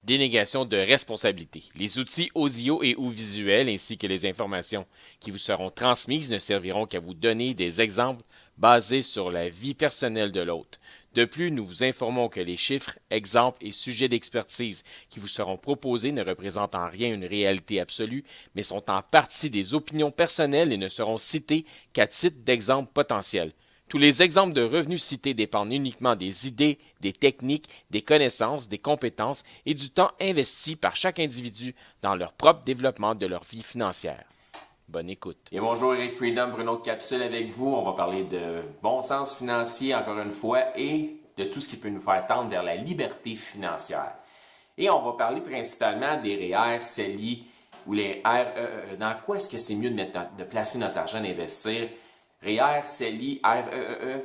Délégation de responsabilité. Les outils audio et ou visuels ainsi que les informations qui vous seront transmises ne serviront qu'à vous donner des exemples basés sur la vie personnelle de l'autre. De plus, nous vous informons que les chiffres, exemples et sujets d'expertise qui vous seront proposés ne représentent en rien une réalité absolue, mais sont en partie des opinions personnelles et ne seront cités qu'à titre d'exemple potentiel. Tous les exemples de revenus cités dépendent uniquement des idées, des techniques, des connaissances, des compétences et du temps investi par chaque individu dans leur propre développement de leur vie financière. Bonne écoute. Et bonjour, Eric Freedom pour une autre capsule avec vous. On va parler de bon sens financier encore une fois et de tout ce qui peut nous faire tendre vers la liberté financière. Et on va parler principalement des REER, CELI ou les REE. Dans quoi est-ce que c'est mieux de placer notre argent, d'investir? REER, CELI, REE.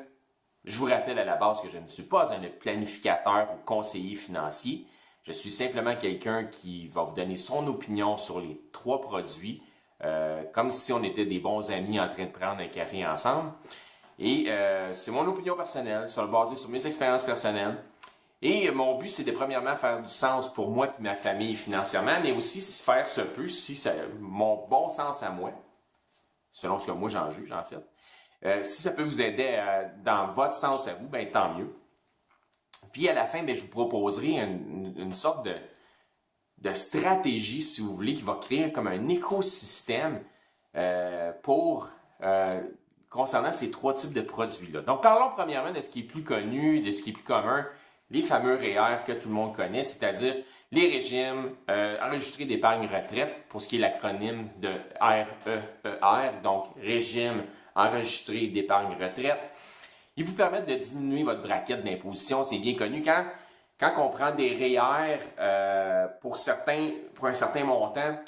Je vous rappelle à la base que je ne suis pas un planificateur ou conseiller financier. Je suis simplement quelqu'un qui va vous donner son opinion sur les trois produits, comme si on était des bons amis en train de prendre un café ensemble. Et c'est mon opinion personnelle, basée sur mes expériences personnelles. Et mon but, c'est de premièrement faire du sens pour moi et ma famille financièrement, mais aussi si faire se peut, si ça, mon bon sens à moi, selon ce que moi j'en juge en fait. Si ça peut vous aider dans votre sens à vous, ben tant mieux. Puis à la fin, ben, je vous proposerai une sorte de stratégie, si vous voulez, qui va créer comme un écosystème concernant ces trois types de produits-là. Donc parlons premièrement de ce qui est plus connu, de ce qui est plus commun, les fameux REER que tout le monde connaît, c'est-à-dire les régimes enregistrés d'épargne retraite, pour ce qui est l'acronyme de REER, donc régime enregistré d'épargne retraite. Ils vous permettent de diminuer votre braquette d'imposition, c'est bien connu. Quand on prend des REER pour un certain montant,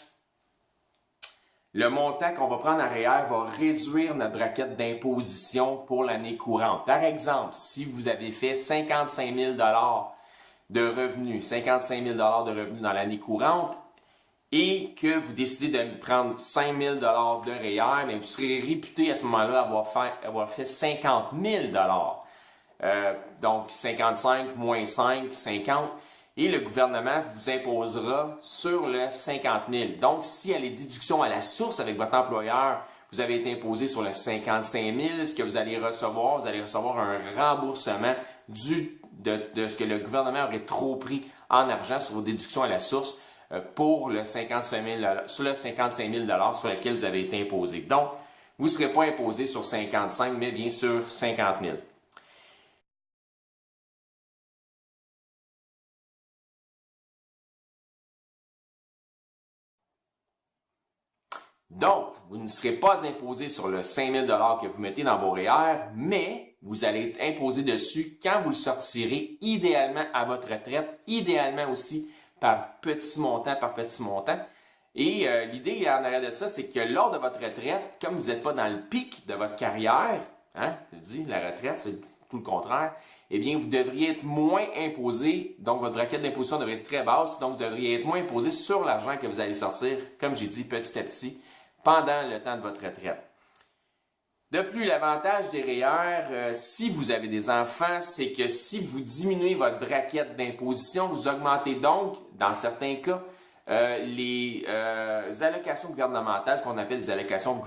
le montant qu'on va prendre en REER va réduire notre braquette d'imposition pour l'année courante. Par exemple, si vous avez fait 55 000 de revenus, 55 000 de revenus dans l'année courante, et que vous décidez de prendre 5 000 de REER, mais vous serez réputé à ce moment-là avoir fait 50 000 donc 55 moins 5, 50. Et le gouvernement vous imposera sur le 50 000. Donc, si à les déductions à la source avec votre employeur, vous avez été imposé sur le 55 000, ce que vous allez recevoir un remboursement de ce que le gouvernement aurait trop pris en argent sur vos déductions à la source pour le 55 000 sur lequel vous avez été imposé. Donc, vous ne serez pas imposé sur 55, mais bien sur 50 000. Donc, vous ne serez pas imposé sur le 5 000 que vous mettez dans vos REER, mais vous allez être imposé dessus quand vous le sortirez, idéalement à votre retraite, idéalement aussi par petit montant. Et l'idée en arrière de ça, c'est que lors de votre retraite, comme vous n'êtes pas dans le pic de votre carrière, je dis, la retraite, c'est tout le contraire, eh bien, vous devriez être moins imposé, donc votre braquette d'imposition devrait être très basse, donc vous devriez être moins imposé sur l'argent que vous allez sortir, comme j'ai dit, petit à petit, pendant le temps de votre retraite. De plus, l'avantage des REER, si vous avez des enfants, c'est que si vous diminuez votre braquette d'imposition, vous augmentez donc, dans certains cas, les allocations gouvernementales, ce qu'on appelle les allocations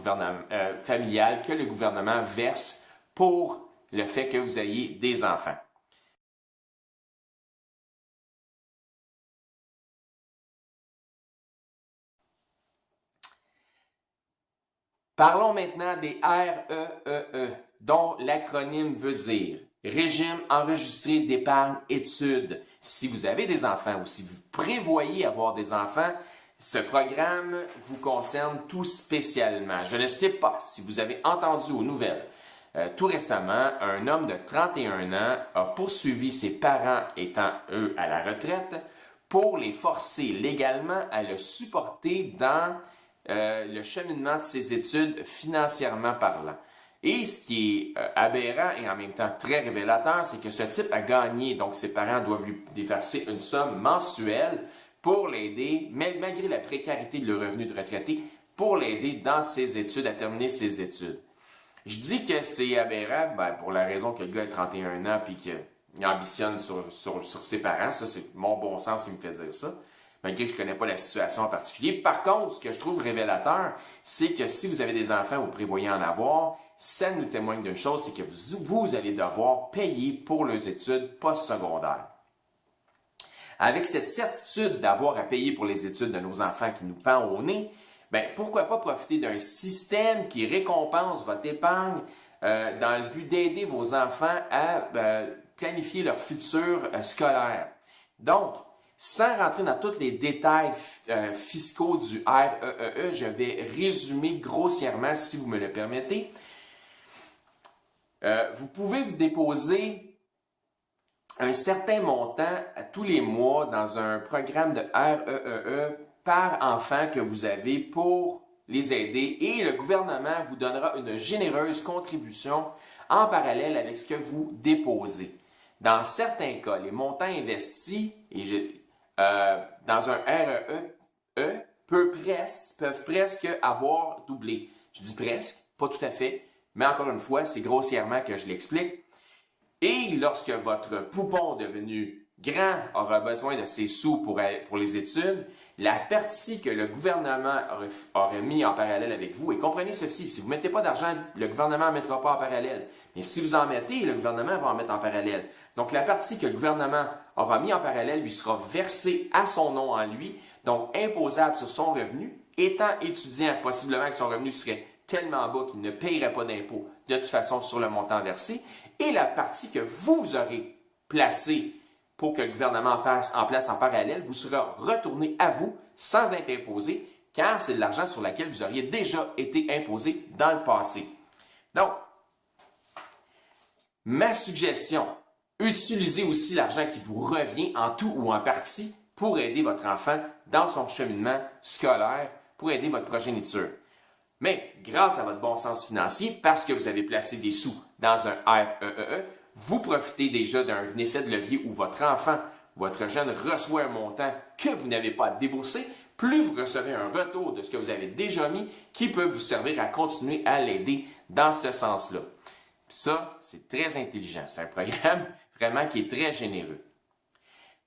familiales que le gouvernement verse pour le fait que vous ayez des enfants. Parlons maintenant des REEE, dont l'acronyme veut dire Régime enregistré d'épargne études. Si vous avez des enfants ou si vous prévoyez avoir des enfants, ce programme vous concerne tout spécialement. Je ne sais pas si vous avez entendu aux nouvelles. Tout récemment, un homme de 31 ans a poursuivi ses parents étant, eux, à la retraite pour les forcer légalement à le supporter dans le cheminement de ses études financièrement parlant. Et ce qui est aberrant et en même temps très révélateur, c'est que ce type a gagné, donc ses parents doivent lui déverser une somme mensuelle pour l'aider, malgré la précarité de le revenu de retraité, pour l'aider dans ses études, à terminer ses études. Je dis que c'est aberrant pour la raison que le gars a 31 ans et que il ambitionne sur ses parents. Ça, c'est mon bon sens qui me fait dire ça, malgré que je ne connais pas la situation en particulier. Par contre, ce que je trouve révélateur, c'est que si vous avez des enfants ou vous prévoyez en avoir, ça nous témoigne d'une chose, c'est que vous allez devoir payer pour leurs études postsecondaires. Avec cette certitude d'avoir à payer pour les études de nos enfants qui nous pend au nez, ben, pourquoi pas profiter d'un système qui récompense votre épargne dans le but d'aider vos enfants à planifier leur futur scolaire. Donc, sans rentrer dans tous les détails fiscaux du REEE, je vais résumer grossièrement, si vous me le permettez. Vous pouvez vous déposer un certain montant tous les mois dans un programme de REEE par enfant que vous avez pour les aider et le gouvernement vous donnera une généreuse contribution en parallèle avec ce que vous déposez. Dans certains cas, les montants investis dans un REE peuvent presque avoir doublé. Je dis presque, pas tout à fait, mais encore une fois, c'est grossièrement que je l'explique. Et lorsque votre poupon devenu grand aura besoin de ses sous pour les études, la partie que le gouvernement aurait mis en parallèle avec vous, et comprenez ceci, si vous ne mettez pas d'argent, le gouvernement ne mettra pas en parallèle. Mais si vous en mettez, le gouvernement va en mettre en parallèle. Donc la partie que le gouvernement aura mis en parallèle lui sera versée à son nom en lui, donc imposable sur son revenu. Étant étudiant, possiblement que son revenu serait tellement bas qu'il ne payerait pas d'impôt de toute façon sur le montant versé. Et la partie que vous aurez placée pour que le gouvernement en place en parallèle vous sera retournée à vous sans être imposé, car c'est de l'argent sur lequel vous auriez déjà été imposé dans le passé. Donc, ma suggestion, utilisez aussi l'argent qui vous revient en tout ou en partie pour aider votre enfant dans son cheminement scolaire, pour aider votre progéniture. Mais grâce à votre bon sens financier, parce que vous avez placé des sous dans un REEE, vous profitez déjà d'un effet de levier où votre enfant, votre jeune reçoit un montant que vous n'avez pas à débourser, plus vous recevez un retour de ce que vous avez déjà mis qui peut vous servir à continuer à l'aider dans ce sens-là. Ça, c'est très intelligent. C'est un programme vraiment qui est très généreux.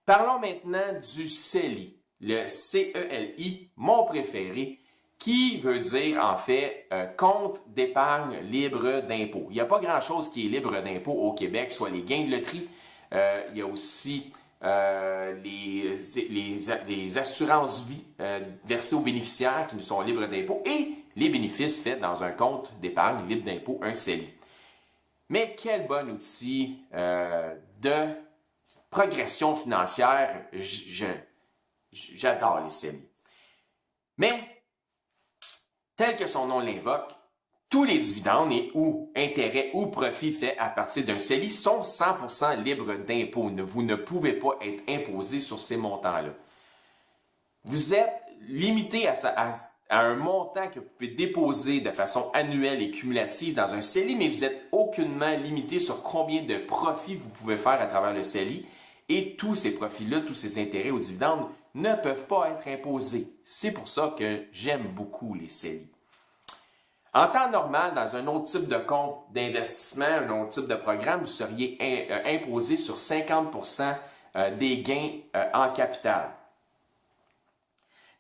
Parlons maintenant du CELI, le CELI, mon préféré, qui veut dire, en fait, compte d'épargne libre d'impôt. Il n'y a pas grand-chose qui est libre d'impôt au Québec, soit les gains de loterie, il y a aussi les assurances-vie versées aux bénéficiaires qui nous sont libres d'impôt et les bénéfices faits dans un compte d'épargne libre d'impôt, un CELI. Mais quel bon outil de progression financière, j'adore les CELI. Mais tel que son nom l'invoque, tous les dividendes et ou intérêts ou profits faits à partir d'un CELI sont 100% libres d'impôt. Vous ne pouvez pas être imposé sur ces montants-là. Vous êtes limité à un montant que vous pouvez déposer de façon annuelle et cumulative dans un CELI, mais vous n'êtes aucunement limité sur combien de profits vous pouvez faire à travers le CELI. Et tous ces profits-là, tous ces intérêts ou dividendes ne peuvent pas être imposés. C'est pour ça que j'aime beaucoup les CELI. En temps normal, dans un autre type de compte d'investissement, un autre type de programme, vous seriez imposé sur 50% des gains en capital.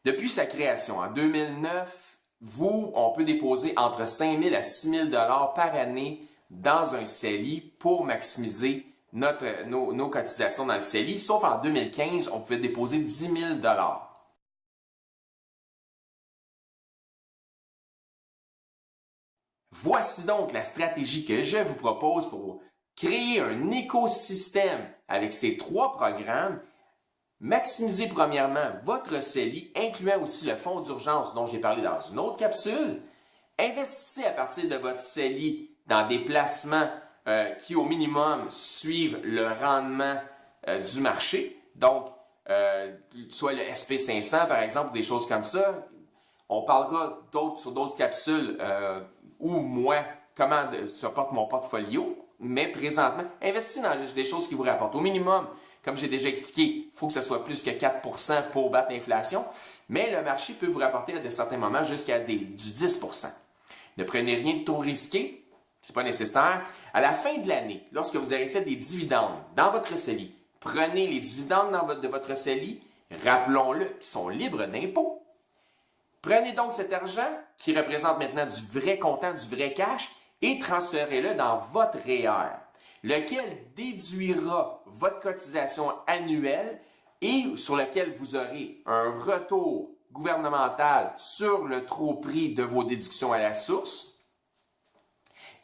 Depuis sa création en 2009, on peut déposer entre 5 000 à 6 000 $ par année dans un CELI pour maximiser nos cotisations dans le CELI, sauf en 2015, on pouvait déposer 10 000 $. Voici donc la stratégie que je vous propose pour créer un écosystème avec ces 3 programmes. Maximisez premièrement votre CELI, incluant aussi le fonds d'urgence dont j'ai parlé dans une autre capsule. Investissez à partir de votre CELI dans des placements qui, au minimum, suivent le rendement du marché. Donc, soit le SP500, par exemple, des choses comme ça. On parlera sur d'autres capsules ou moi, comment se porte mon portfolio. Mais présentement, investissez dans des choses qui vous rapportent. Au minimum, comme j'ai déjà expliqué, il faut que ce soit plus que 4% pour battre l'inflation. Mais le marché peut vous rapporter à certains moments jusqu'à du 10%. Ne prenez rien de trop risqué. c'est pas nécessaire. À la fin de l'année, lorsque vous aurez fait des dividendes dans votre CELI, prenez les dividendes de votre CELI, rappelons-le, qui sont libres d'impôt. Prenez donc cet argent, qui représente maintenant du vrai comptant, du vrai cash, et transférez-le dans votre REER, lequel déduira votre cotisation annuelle et sur lequel vous aurez un retour gouvernemental sur le trop-prix de vos déductions à la source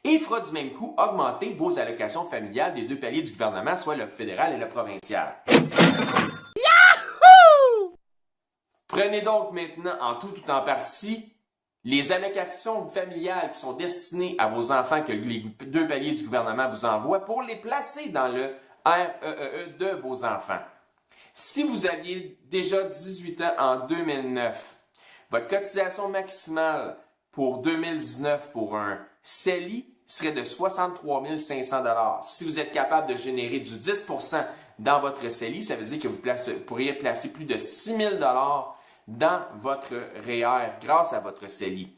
et fera du même coup augmenter vos allocations familiales des deux paliers du gouvernement, soit le fédéral et le provincial. Yahoo! Prenez donc maintenant en tout ou en partie les allocations familiales qui sont destinées à vos enfants que les deux paliers du gouvernement vous envoient pour les placer dans le REEE de vos enfants. Si vous aviez déjà 18 ans en 2009, votre cotisation maximale pour 2019 pour un CELI serait de 63 500 $. Si vous êtes capable de générer du 10 % dans votre CELI, ça veut dire que vous pourriez placer plus de 6 000 $ dans votre REER grâce à votre CELI.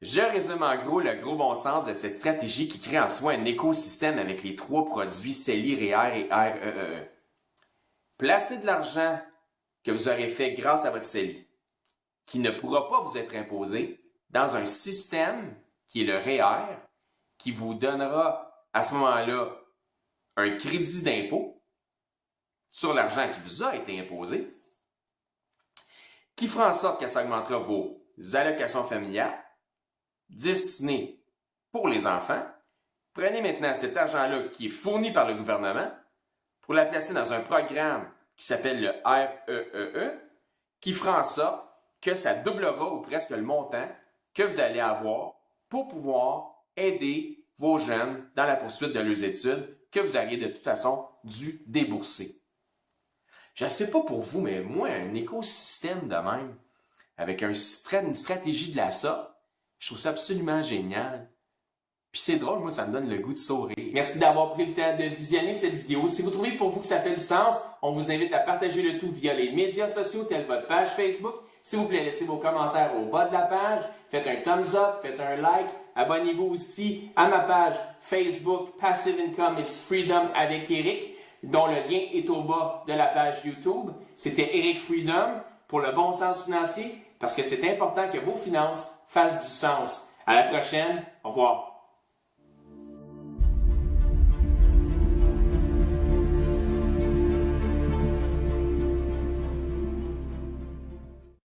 Je résume en gros le gros bon sens de cette stratégie qui crée en soi un écosystème avec les trois produits CELI, REER et REEE. Placez de l'argent que vous aurez fait grâce à votre CELI, qui ne pourra pas vous être imposé, dans un système qui est le REER, qui vous donnera à ce moment-là un crédit d'impôt sur l'argent qui vous a été imposé, qui fera en sorte que ça augmentera vos allocations familiales destinées pour les enfants. Prenez maintenant cet argent-là qui est fourni par le gouvernement pour la placer dans un programme qui s'appelle le REEE, qui fera en sorte que ça doublera ou presque le montant que vous allez avoir pour pouvoir aider vos jeunes dans la poursuite de leurs études que vous auriez de toute façon dû débourser. Je ne sais pas pour vous, mais moi, un écosystème de même, avec une stratégie de la sorte, je trouve ça absolument génial. Puis c'est drôle, moi, ça me donne le goût de sourire. Merci d'avoir pris le temps de visionner cette vidéo. Si vous trouvez pour vous que ça fait du sens, on vous invite à partager le tout via les médias sociaux tels votre page Facebook. S'il vous plaît, laissez vos commentaires au bas de la page. Faites un thumbs up, faites un like. Abonnez-vous aussi à ma page Facebook Passive Income is Freedom avec Eric, dont le lien est au bas de la page YouTube. C'était Eric Freedom pour le bon sens financier, parce que c'est important que vos finances fassent du sens. À la prochaine. Au revoir.